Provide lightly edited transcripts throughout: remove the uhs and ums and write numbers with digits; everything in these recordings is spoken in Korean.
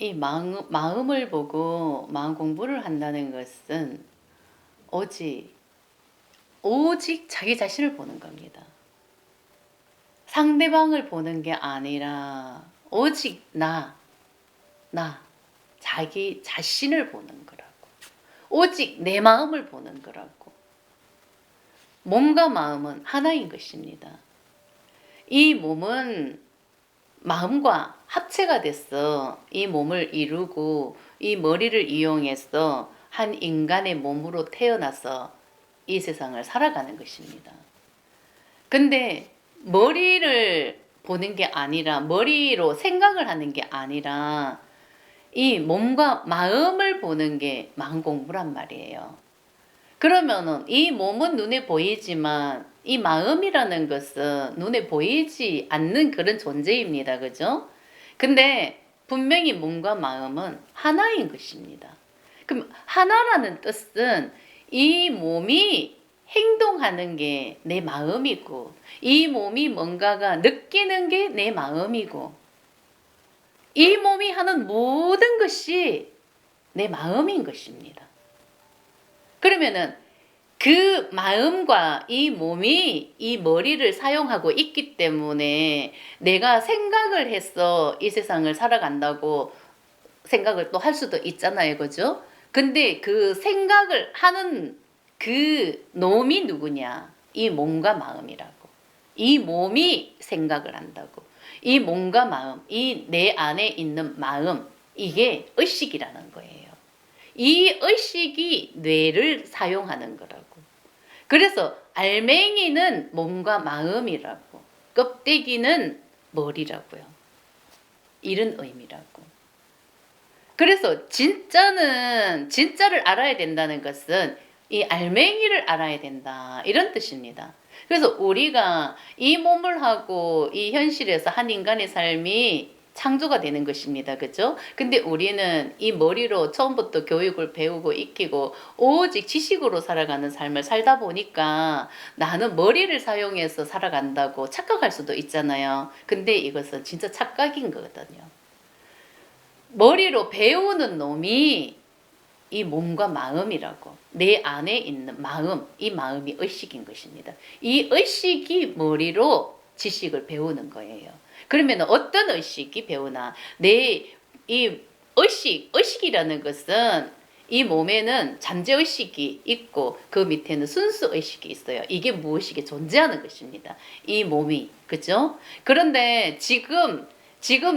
이 마음을 보고 마음 공부를 한다는 것은 오직, 오직 자기 자신을 보는 겁니다. 상대방을 보는 게 아니라 오직 자기 자신을 보는 거라고. 오직 내 마음을 보는 거라고. 몸과 마음은 하나인 것입니다. 이 몸은 마음과 합체가 됐어. 이 몸을 이루고 이 머리를 이용해서 한 인간의 몸으로 태어나서 이 세상을 살아가는 것입니다. 근데 머리를 보는 게 아니라, 머리로 생각을 하는 게 아니라 이 몸과 마음을 보는 게 마음 공부란 말이에요. 그러면은 이 몸은 눈에 보이지만 이 마음이라는 것은 눈에 보이지 않는 그런 존재입니다. 그죠? 근데 분명히 몸과 마음은 하나인 것입니다. 그럼 하나라는 뜻은 이 몸이 행동하는 게 내 마음이고, 이 몸이 뭔가가 느끼는 게 내 마음이고, 이 몸이 하는 모든 것이 내 마음인 것입니다. 그러면은 그 마음과 이 몸이 이 머리를 사용하고 있기 때문에 내가 생각을 해서 이 세상을 살아간다고 생각을 또 할 수도 있잖아요. 그죠? 근데 그 생각을 하는 그 놈이 누구냐? 이 몸과 마음이라고. 이 몸이 생각을 한다고. 이 몸과 마음, 이 내 안에 있는 마음, 이게 의식이라는 거예요. 이 의식이 뇌를 사용하는 거라고. 그래서 알맹이는 몸과 마음이라고, 껍데기는 머리라고요. 이런 의미라고. 그래서 진짜를 알아야 된다는 것은 이 알맹이를 알아야 된다, 이런 뜻입니다. 그래서 우리가 이 몸을 하고 이 현실에서 한 인간의 삶이 창조가 되는 것입니다. 그죠? 근데 우리는 이 머리로 처음부터 교육을 배우고 익히고 오직 지식으로 살아가는 삶을 살다 보니까 나는 머리를 사용해서 살아간다고 착각할 수도 있잖아요. 근데 이것은 진짜 착각인 거거든요. 머리로 배우는 놈이 이 몸과 마음이라고. 내 안에 있는 마음, 이 마음이 의식인 것입니다. 이 의식이 머리로 지식을 배우는 거예요. 그러면 어떤 의식이 배우나? 이 의식이라는 것은 이 몸에는 잠재의식이 있고 그 밑에는 순수의식이 있어요. 이게 무의식에 존재하는 것입니다. 이 몸이. 그죠? 그런데 지금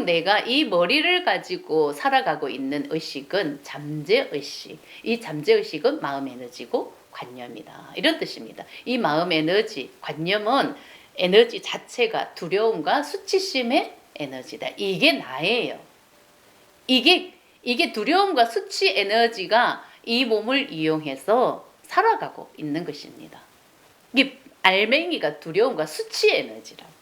내가 이 머리를 가지고 살아가고 있는 의식은 잠재의식. 이 잠재의식은 마음 에너지고 관념이다, 이런 뜻입니다. 이 마음 에너지, 관념은 에너지 자체가 두려움과 수치심의 에너지다. 이게 나예요. 이게 두려움과 수치 에너지가 이 몸을 이용해서 살아가고 있는 것입니다. 이게 알맹이가 두려움과 수치 에너지라고.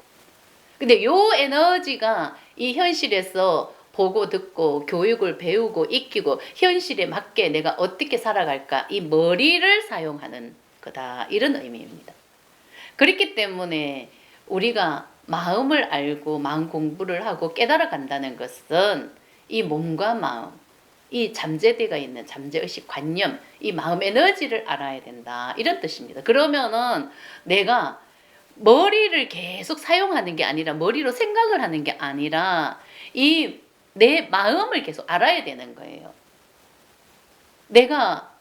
근데 요 에너지가 이 현실에서 보고 듣고 교육을 배우고 익히고 현실에 맞게 내가 어떻게 살아갈까, 이 머리를 사용하는 거다, 이런 의미입니다. 그렇기 때문에 우리가 마음을 알고 마음 공부를 하고 깨달아 간다는 것은 이 몸과 마음, 이 잠재되어 있는 잠재의식 관념, 이 마음 에너지를 알아야 된다, 이런 뜻입니다. 그러면은 내가 머리를 계속 사용하는 게 아니라, 머리로 생각을 하는 게 아니라 이 내 마음을 계속 알아야 되는 거예요. 내가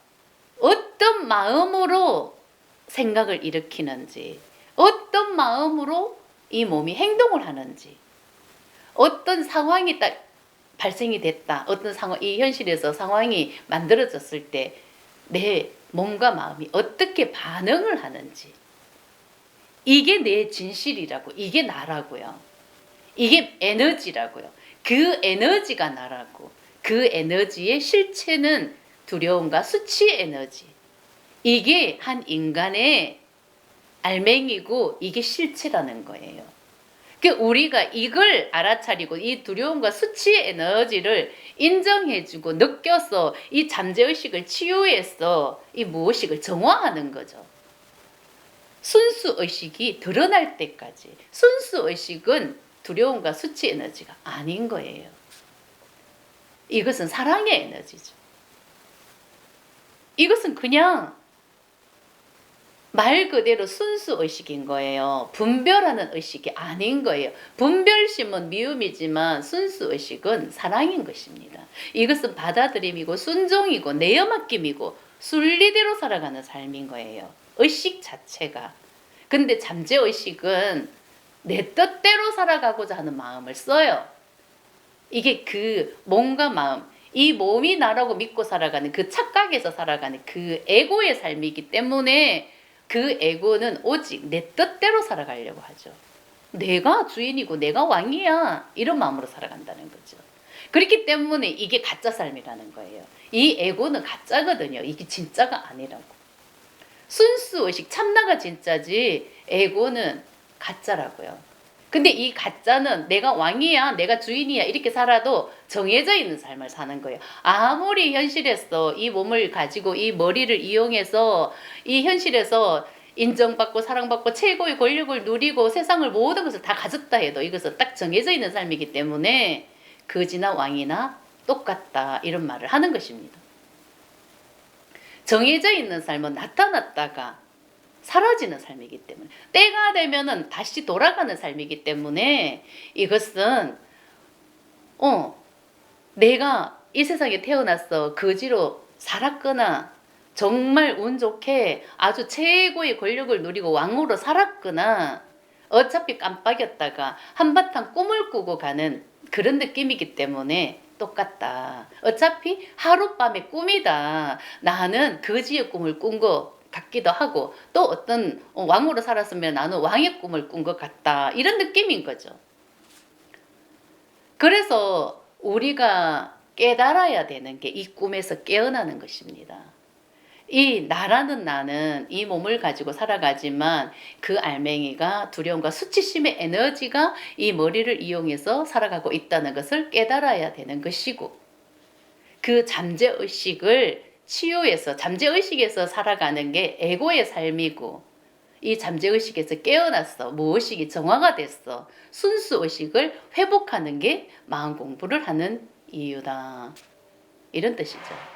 어떤 마음으로 생각을 일으키는지, 어떤 마음으로 이 몸이 행동을 하는지, 어떤 상황이 딱 발생이 됐다, 어떤 상황, 이 현실에서 상황이 만들어졌을 때 내 몸과 마음이 어떻게 반응을 하는지, 이게 내 진실이라고. 이게 나라고요. 이게 에너지라고요. 그 에너지가 나라고. 그 에너지의 실체는 두려움과 수치 에너지. 이게 한 인간의 알맹이고 이게 실체라는 거예요. 우리가 이걸 알아차리고 이 두려움과 수치 에너지를 인정해주고 느껴서 이 잠재의식을 치유해서 이 무의식을 정화하는 거죠. 순수의식이 드러날 때까지. 순수의식은 두려움과 수치 에너지가 아닌 거예요. 이것은 사랑의 에너지죠. 이것은 그냥 말 그대로 순수 의식인 거예요. 분별하는 의식이 아닌 거예요. 분별심은 미움이지만 순수 의식은 사랑인 것입니다. 이것은 받아들임이고 순종이고 내어맡김이고 순리대로 살아가는 삶인 거예요. 의식 자체가. 근데 잠재의식은 내 뜻대로 살아가고자 하는 마음을 써요. 이게 그 몸과 마음, 이 몸이 나라고 믿고 살아가는 그 착각에서 살아가는 그 에고의 삶이기 때문에 그 에고는 오직 내 뜻대로 살아가려고 하죠. 내가 주인이고 내가 왕이야. 이런 마음으로 살아간다는 거죠. 그렇기 때문에 이게 가짜 삶이라는 거예요. 이 에고는 가짜거든요. 이게 진짜가 아니라고. 순수의식 참나가 진짜지 에고는 가짜라고요. 근데 이 가짜는 내가 왕이야, 내가 주인이야 이렇게 살아도 정해져 있는 삶을 사는 거예요. 아무리 현실에서 이 몸을 가지고 이 머리를 이용해서 이 현실에서 인정받고 사랑받고 최고의 권력을 누리고 세상을 모든 것을 다 가졌다 해도 이것은 딱 정해져 있는 삶이기 때문에 거지나 왕이나 똑같다 이런 말을 하는 것입니다. 정해져 있는 삶은 나타났다가 사라지는 삶이기 때문에 때가 되면은 다시 돌아가는 삶이기 때문에 이것은 내가 이 세상에 태어났어 거지로 살았거나 정말 운 좋게 아주 최고의 권력을 누리고 왕으로 살았거나 어차피 깜빡였다가 한바탕 꿈을 꾸고 가는 그런 느낌이기 때문에 똑같다. 어차피 하룻밤의 꿈이다. 나는 거지의 꿈을 꾼 거 같기도 하고 또 어떤 왕으로 살았으면 나는 왕의 꿈을 꾼 것 같다. 이런 느낌인 거죠. 그래서 우리가 깨달아야 되는 게 이 꿈에서 깨어나는 것입니다. 이 나라는 나는 이 몸을 가지고 살아가지만 그 알맹이가 두려움과 수치심의 에너지가 이 머리를 이용해서 살아가고 있다는 것을 깨달아야 되는 것이고 그 잠재의식을 치유해서 잠재의식에서 살아가는 게 에고의 삶이고 이 잠재의식에서 깨어났어. 무의식이 정화가 됐어. 순수의식을 회복하는 게 마음 공부를 하는 이유다. 이런 뜻이죠.